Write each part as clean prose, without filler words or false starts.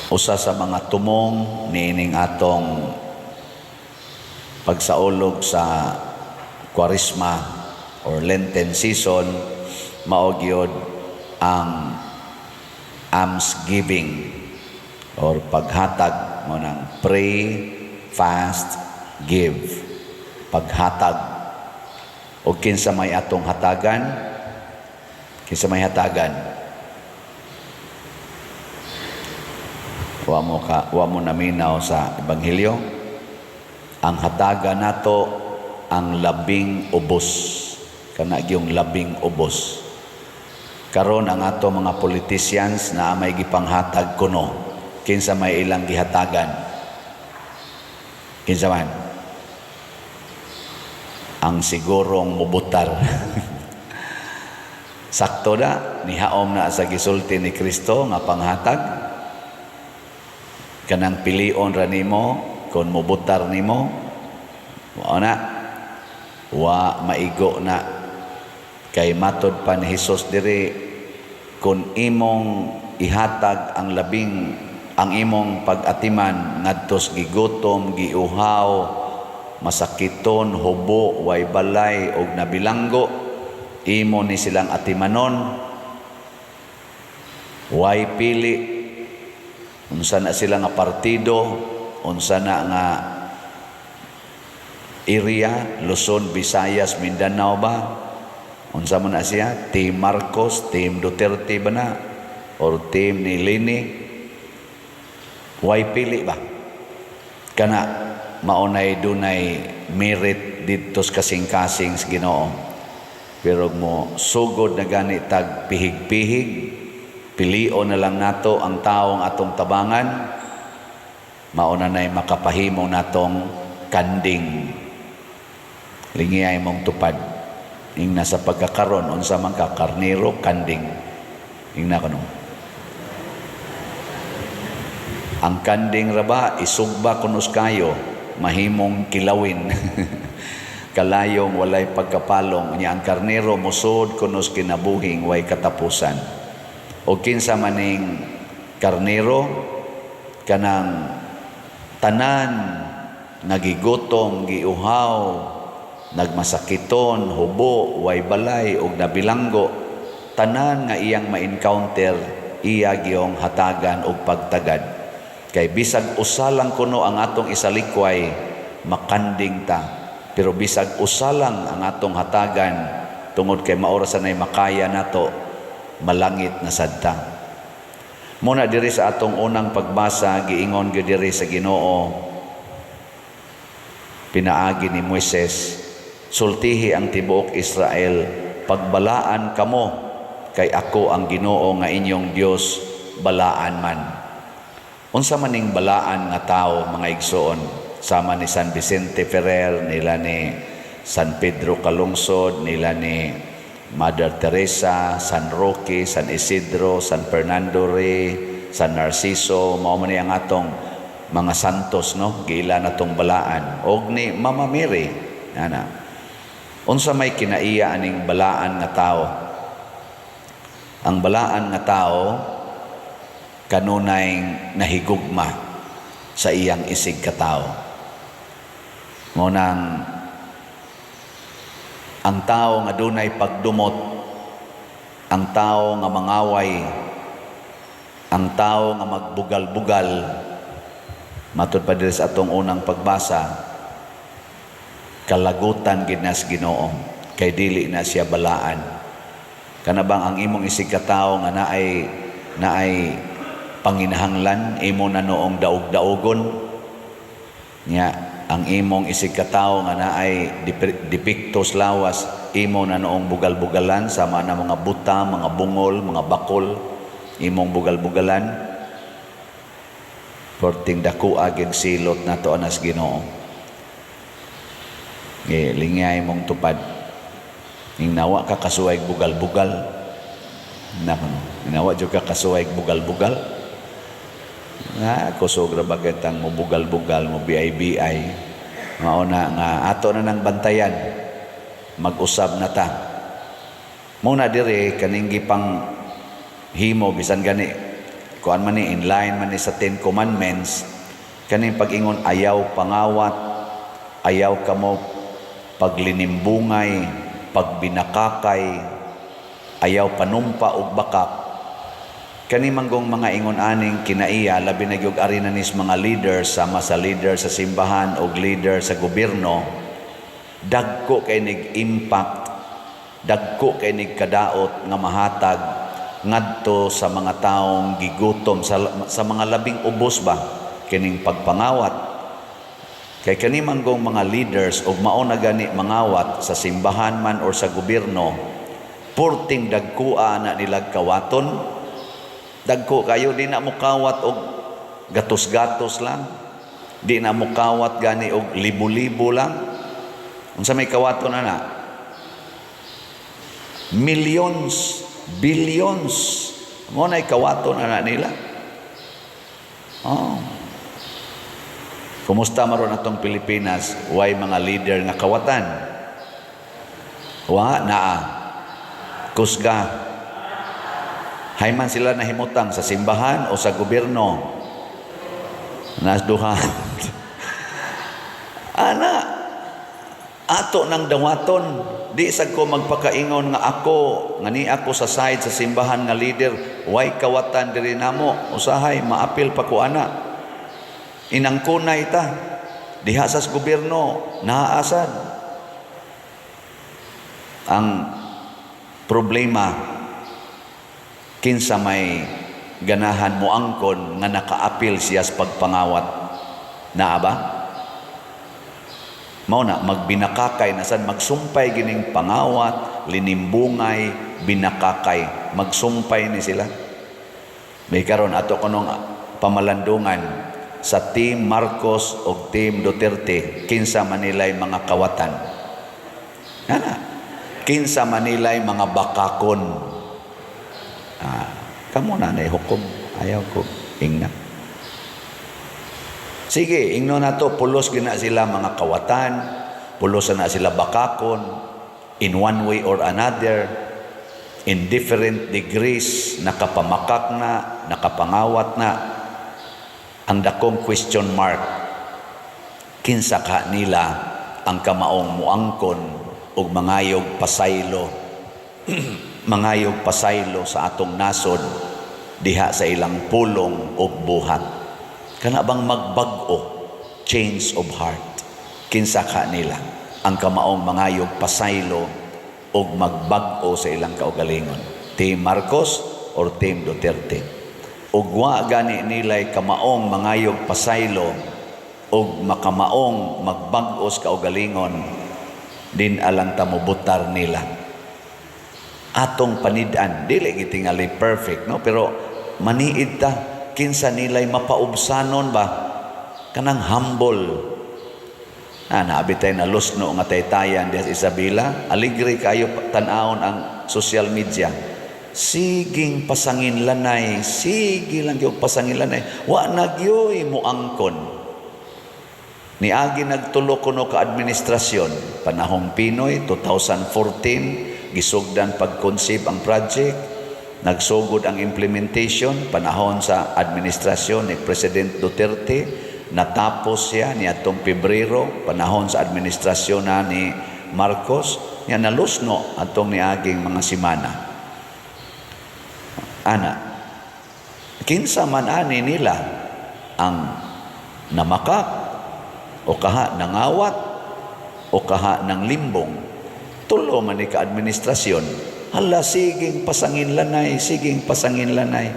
Usa sa mga tumong niining atong pagsaulog sa Kwaresma or Lenten season mao gyud ang almsgiving or paghatag mo ng pray, fast, give. Paghatag. O kinsa may atong hatagan? Kinsa may hatagan? Wa mo naminaw sa Ebanghelyo. Ang hatagan nato ang labing ubos. Kana gyung labing ubos. Karon ang ato mga politicians na may gipanghatag kuno. Kinsa may ilang gihatagan? Kinsa man? Ang sigurong mubutar. Sakto na, nihaom na sa gisulti ni Kristo nga panghatag. Kanang pilion ra nimo kung mubutar nimo. Wa maigo na. Kay matod pa ni Hesus diri, kung imong ihatag ang imong pag-atiman ngadtos gigutom, giuhaw, masakiton, hubo, way balay og nabilanggo, imo ni silang atimanon, way pili, unsa na sila nga partido, unsa na nga area, Luzon, Visayas, Mindanao ba? Unsa man na siya? Team Marcos, Team Duterte ba na? Or Team ni Lini? Way pili ba? Kana maunay dunay merit dito sa kasing-kasing sa Ginoo. Pero mo sugod na gani tag pihig-pihig, pilion na lang nato ang taong atong tabangan, mauna na'y makapahimo natong kanding. Lingiyay mong tupad. Ing nasa pagkakaron, unsa man ka, karnero, kanding. Ing na kano. Ang kanding raba, isugba kunos kayo, mahimong kilawin. Kalayong walay pagkapalong. Niya ang karnero, musod kunos kinabuhing, way katapusan. O kinsa maning karnero, kanang tanan, nagigutom, giuhaw, nagmasakiton, hubo, way balay, og nabilanggo, tanan nga iyang ma-encounter, iya giyong hatagan og pagtagad. Kay bisag usalang kuno ang atong isalikway, makanding ta. Pero bisag usalang ang atong hatagan, tungod kay maorasan ay makaya nato, malangit na sadta. Muna diri sa atong unang pagbasa, giingon gyud diri sa Ginoo, pinaagi ni Moises, sultihi ang tibuok Israel, pagbalaan kamo, kay ako ang Ginoo nga inyong Dios, balaan man. Unsa maning balaan nga tao, mga igsoon, sama ni San Vicente Ferrer, nila ni San Pedro Calungsod, nila ni Mother Teresa, San Roque, San Isidro, San Fernando Rey, San Narciso, mao man ang atong mga santos, no? Giila na tong balaan. Og ni Mama Mary, ana. Unsa may kinaiya aning balaan nga tao? Ang balaan nga tao kanunay nahigugma sa iyang isig ka tao. Mo nang ang tao nga dunay pagdumot, ang tao nga mangaway, ang tao nga magbugal-bugal, matud pa diri sa atong unang pagbasa, kalagutan gid nas Ginoo, kay dili na siya balaan. Kana bang ang imong isig ka tao nga naay panginahanglan, imo na noong daog-daogon nya, ang imong isig ka tao nga naay depektos lawas, imo na noong bugal-bugalan, sama na mga buta, mga bungol, mga bakol, imong bugal-bugalan, porting dako aging silot nato anas Ginoo. Lingay mong tupad. Ning nawa ka kasuway bugal-bugal. Nawa jud ka kasuway bugal-bugal. Kusog ra bagetang mo bugal-bugal, mo biay-biay. Mauna nga ato na nang bantayan. Mag-usab na ta. Muna dire kaning gipang himo bisan gani kuan man ni in line man ni sa 10 commandments, kaning pag-ingon ayaw pangawat, ayaw kamo paglinimbungay, pagbinakakay, ayaw panumpa og bakak. Kani manggong mga ingon aning kinaiya labi na gyud ari na nis mga leaders sama sa leader sa simbahan o leader sa gobyerno, dagko kay nig impact, dagko kay nig kadaot nga mahatag ngadto sa mga taong gigutom sa mga labing ubos ba kining pagpangawat. Kay kani manggong mga leaders og mao na gani mangawat sa simbahan man or sa gobyerno, purting dagkua na nilag kawaton. Dagko kayo, di na mukawat og gatos-gatos lang. Di na mukawat gani og libo-libo lang. Unsa may kawaton na? Millions, billions. Mo na'y kawaton na nila. Oh. Kumusta maron atong Pilipinas? Why mga leader nga kawatan? Wa naa. Kusga. Hayman sila nahimutang sa simbahan o sa gobyerno. Nasduhan. Ana, ato ng dawaton. Di sa ko magpakaingon nga ako, nga ni ako sa side sa simbahan nga leader, way kawatan diri namo. Usahay, maapil pa ko ana. Inangkunay ta. Diha sa gobyerno, naaasad. Ang problema, kinsa may ganahan mo angkon nga nakaapil siya sa pagpangawat. Naa ba? Mao na, magbinakakay na sad, magsumpay gining pangawat, linimbungay, binakakay. Magsumpay ni sila. May karon ato kanong pamalandungan sa Team Marcos o Team Duterte, kinsa manilay mga kawatan. Ana, kinsa manilay mga bakakon. Kamo na hukom, ayaw ko ingna. Sige, ingno na to, pulos gina sila mga kawatan, pulos na sila bakakon, in one way or another, in different degrees, nakapamakak na, nakapangawat na. Ang dakong question mark, kinsa ka nila ang kamaong muangkon o mangayog pasaylo, mangayog pasaylo sa atong nasod diha sa ilang pulong o buhat. Kana bang magbag-o, change of heart, kinsa ka nila ang kamaong mangayog pasaylo o magbag-o sa ilang kaugalingon, Team Marcos or Team Duterte. Ug wa gani nilay kamaong mangayog pasaylo o makamaong magbag-o sa kaugalingon, din alang tamubutar nila. Atong panidan, dili gitingali perfect, no? Pero maniid ta, kinsa nilay mapaubsanon ba? Kanang humble. Naabitay na lusno nga taytayan diya sa Isabela, aligre kayo tan-awon ang social media. Siging pasangin lanay, sige lang yung pasangin lanay. Wa nagyoy mo angkon. Niagi nagtulo kuno ka administrasyon, panahong Pinoy, 2014, gisugdan pag-conceive ang project, nagsugod ang implementation, panahon sa administrasyon ni President Duterte, natapos siya ni atong Pebrero, panahon sa administrasyon na ni Marcos, niya nalusno atong niaging mga simana. Ana, kinsa man ani nila ang namakak o kaha nangawat o kaha ng limbong, tulo man ni ka-administrasyon, hala, siging pasangin lanay, siging pasangin lanay.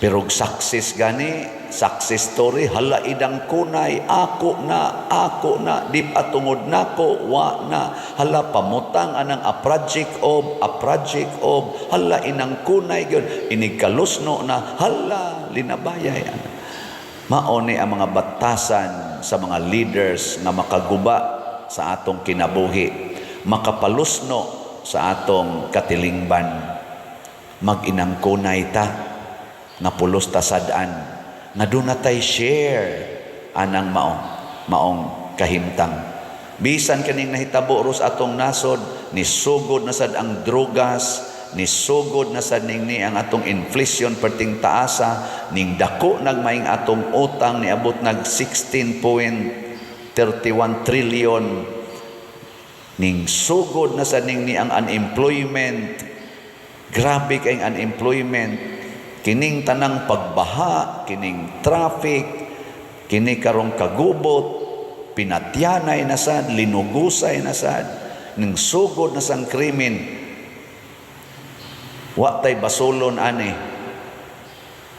Pero success gani, success story, hala idang kunay, ako na, di atungod nako, wa na, hala pamutang anang a project of, hala inang kunay, inigkalusno na, hala linabayay. Maoni ang mga batasan sa mga leaders na makaguba sa atong kinabuhi, makapalusno sa atong katilingban. Mag-inang kunay ta, nga pulos ta sadaan, nga doon na tayo share anang maong kahimtang. Bisan kaning nahitabo ros atong nasod, ni sugod na sad ang drogas, ni sugod na sad ning ni ang atong inflation perting taasa, ning dako nagmaing atong utang ni abot nag 16.31 trillion, ning sugod na sad ning ni ang unemployment, grabe kay unemployment, kining tanang pagbaha, kining traffic, kini karong kagubot, pinatyanay na sad, linugusay na sad, ning sugod na sang krimen. Wa tay basulon ani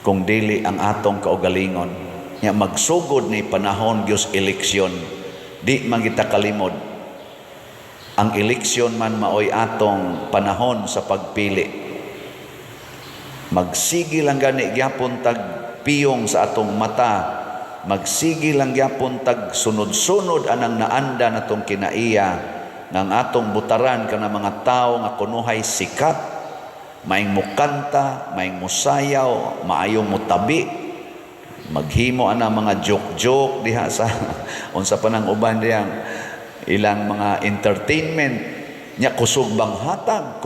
kung dili ang atong kaugalingon. Nya magsugod ni panahon gyud eleksyon, di man kita kalimod. Ang eleksyon man maoy atong panahon sa pagpili. Magsigi lang gani gyapon tag piyong sa atong mata, magsigi lang gyapon tag sunod-sunod anang naanda natong kinaiya ng atong butaran kana mga tawo nga kunuhay sikat, maing mukanta, maing musayaw, maayong mutabi, maghimo ana mga joke-joke diha sa unsa pa nang uban diyang ilang mga entertainment nya kusog manghatag.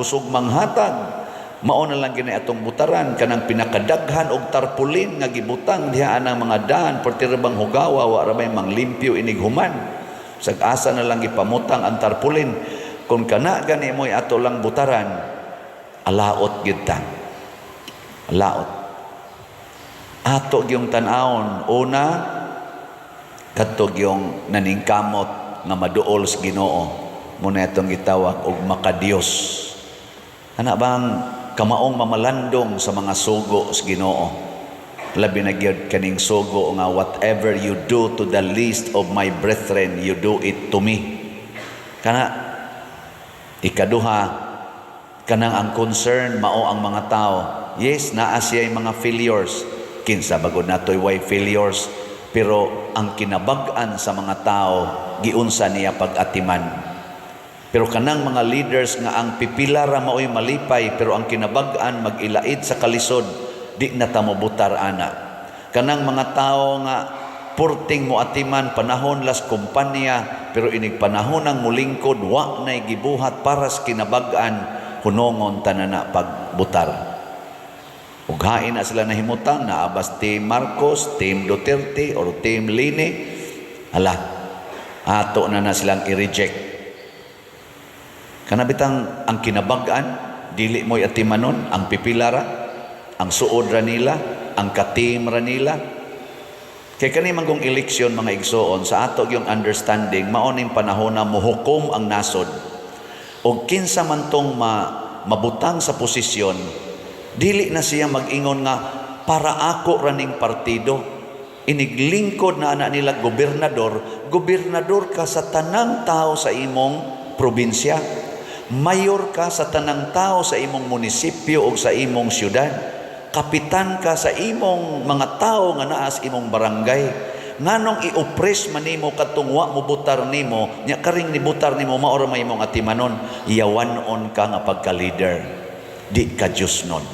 Mao na lang gini atong butaran kanang pinakadaghan og tarpulin nga gibutang diha anang mga daan pertirabang hugawa wa ra may manglimpyo inig human. Sag-asa na lang gipamutang ang tarpulin. Kung kana gani mo'y ato lang butaran, alaot gyud ta. Alaot. Ato gyung tan-awon una kadtog yung naningkamot nga maduol sa Ginoo. Muna itong gitawag og makadiyos. Ana bang kamaong mamalandong sa mga sugo sa Ginoo. Labi na gyud kaning sugo nga whatever you do to the least of my brethren, you do it to me. Kana ikaduha, kanang ang concern mao ang mga tao. Yes, naa siya mga failures. Kinsa bagod natoy way failures, pero ang kinabag-an sa mga tao giunsa niya pag-atiman. Pero kanang mga leaders nga ang pipila ra maoy malipay pero ang kinabag-an mag-ilaid sa kalisod, di na ta mobutar ana. Kanang mga tao nga purting mo atiman panahon las kumpanya pero inig panahon ang mulingkod wa nay gibuhat para sa kinabag-an, hunongon tanana pagbutar. Ug hain na sila nahimutang na abas Team Marcos, Team Duterte or Team Lini, ala ato na silang i-reject. Kanabitang ang kinabag-an dili mo'y atimanon, ang pipilara, ang suod ra nila, ang katim ra nila. Kay kani manggong eleksyon mga igsoon sa ato yung understanding mao ning panahon na mohukom ang nasod. Og kinsa man tong mabutang sa posisyon, dili na siya mag-ingon nga para ako raning partido. Iniglingkod na ana nila gobernador ka sa tanang tao sa imong probinsya. Mayor ka sa tanang tao sa imong munisipyo o sa imong syudad. Kapitan ka sa imong mga tao nga naa sa imong barangay. Nganong i-oppress man nimo kadtong wa mo butar nimo, nya karing ni butar nimo mao ra may imong atimanon, yawanon ka nga pagka-leader. Di ka Dios nun.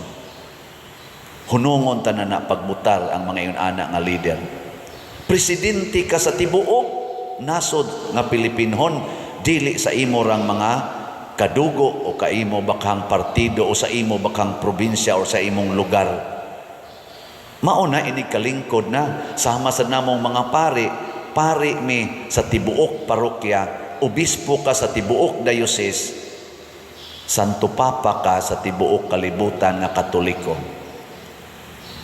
Hunungon tanan na pagbutar ang mga iyon anak nga leader. Presidente ka sa tibuok nasod nga Pilipinhon, dili sa imo rang mga kadugo o kaimo bakang partido o sa imo bakang probinsya o sa imong lugar. Mauna inig kalingkod na sama sa namong mga pari mi sa tibuok parokya, obispo ka sa tibuok diocese, Santo Papa ka sa tibuok kalibutan nga Katoliko.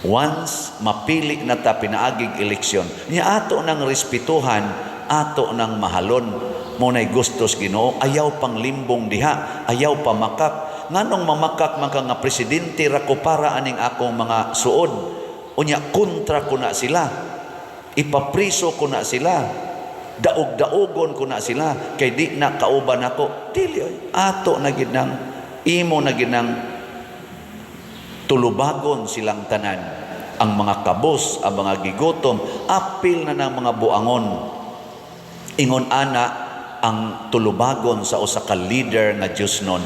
Once mapili na ta pinaagig eleksyon, niya ato nang respetuhan, ato nang mahalon. Muna'y gustos Ginoo, ayaw pang limbong diha, ayaw pa makak. Nganong mamakak mga nga presidente ra ko para aning akong mga suod. Unya kontra ko na sila. Ipapriso ko na sila. Daog-daogon ko na sila. Kay di na kauban ako. Dili, ato na ginang, imo na ginang tulubagon silang tanan. Ang mga kabos, ang mga gigotom, apil na ng mga buangon. Ingon ana, ang tulubagon sa usa ka leader nga Dios nun,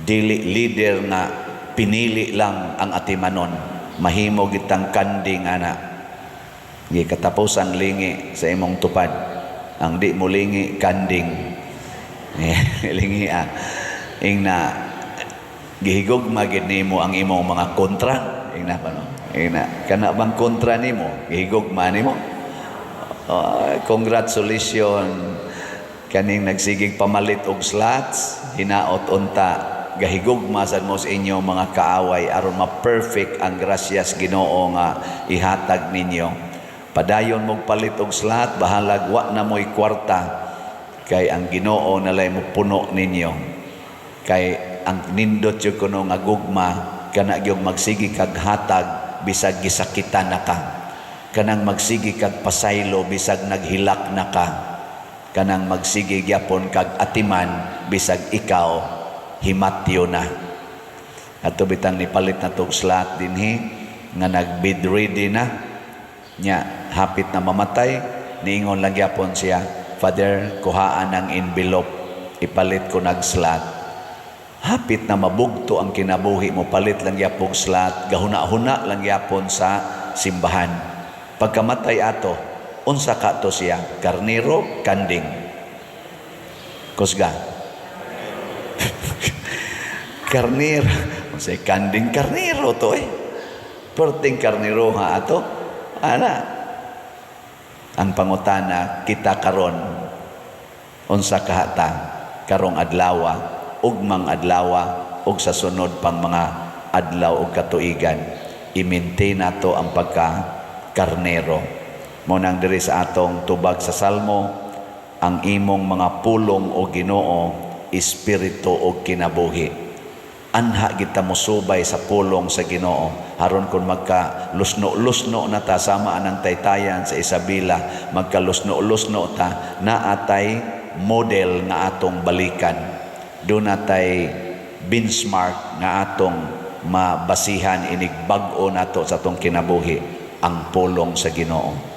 dili leader nga pinili lang ang atimanon, mahimo gitang kanding ana. Gi katapos ang lingi sa imong tupad, ang di mo lingi kanding. Lingi ing na Gihigugma gid nimo ang imong mga kontra. Ina pa no. Ina kana bang kontra nimo? Gihigugma nimo. Congratulations kaning nagsigig pamalit og slots, hinaot unta gahigugma sad mo sa inyo mga kaaway aron ma-perfect ang grasyas Ginoo nga ihatag ninyo. Padayon mong palit og slot, bahalag wa na mo'y kwarta kay ang Ginoo nalay mo puno ninyo. Kay ang nindot yung kuno nga gugma kana gyud magsigi kag hatag bisag gisakitan na ka. Kanang magsigi kag pasaylo bisag naghilak na ka. Kanang magsigi gyapon kag atiman bisag ikaw himatyo na. Ato bitang nipalit na tog slot dinhi nga nag-bed ready na nya hapit na mamatay, niingon lang gyapon siya, Father, kuhaan ang envelope, ipalit ko nag-slot. Hapit na mabugto ang kinabuhi mo, palit lang gyapon slot, gahuna-huna lang gyapon sa simbahan. Pagkamatay ato, unsa ka to siya? Karnero, kanding. Kusga. Karnero. Unsay kanding karnero to eh. Perting karnero ha ato. Ana. Ang pangutana kita karon unsa kahata karong adlawa, ugmang adlawa ug sa sunod pang mga adlaw ug katuigan. I-maintain nato ang pagka karnero. Mo nang diri sa atong tubag sa Salmo, ang imong mga pulong o Ginoo, espiritu o kinabuhi. Anha kita musubay sa pulong sa Ginoo aron kun magka lusno-lusno na ta sama anang taytayan sa Isabela, magka lusno-lusno ta naatay model nga atong balikan. Do natay benchmark nga atong mabasihan inig bag-o nato sa atong kinabuhi, ang pulong sa Ginoo.